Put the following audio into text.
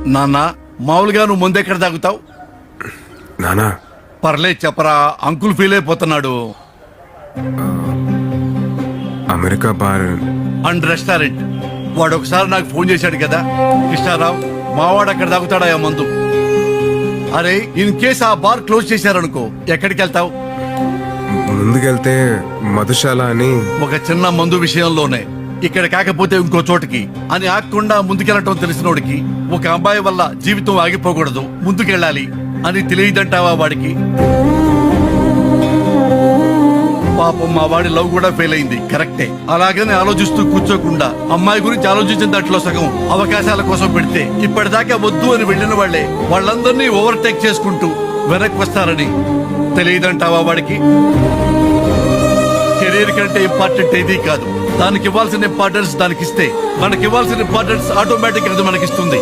నాన్న మామూలుగా నువ్వు ముందెక్కడ తాగుతావు? నానా పర్లేదు చెప్పరా, అంకుల్ ఫీల్ అయిపోతున్నాడు. America bar and restaurant. వాడు ఒకసారి నాకు ఫోన్ చేశాడు కదా, కృష్ణారావు మావాడు అక్కడ తాగుతాడా ఆ మందు. అరే ఇన్ కేస్ ఆ బార్ క్లోజ్ చేశారనుకో ఎక్కడికి వెళ్తావు? ముందుకెళ్తే మధుశాల అని. ఒక చిన్న మందు విషయంలోనే ఇక్కడ కాకపోతే ఇంకో చోటికి అని ఆగకుండా ముందుకెళ్ళటం తెలిసినోడికి, ఒక అమ్మాయి వల్ల జీవితం ఆగిపోకూడదు ముందుకెళ్ళాలి అని తెలియదంటావా వాడికి? పాపం మా వాడి లవ్ కూడా ఫెయిల్ అయింది కరెక్టే. అలాగని ఆలోచిస్తూ కూర్చోకుండా అమ్మాయి గురించి ఆలోచించిన దాంట్లో సగం అవకాశాల కోసం పెడితే ఇప్పటిదాకా వద్దు అని వెళ్ళిన వాళ్లే వాళ్ళందరినీ ఓవర్టేక్ చేసుకుంటూ వెనక్కి వస్తారని తెలియదంటావా వాడికి? కెరీర్ కంటే ఇంపార్టెంట్ ఏదీ కాదు. దానికి ఇవ్వాల్సిన ఇంపార్టెన్స్ దానికి ఇస్తే మనకి ఇవ్వాల్సిన ఇంపార్టెన్స్ ఆటోమేటిక్ అది మనకిస్తుంది.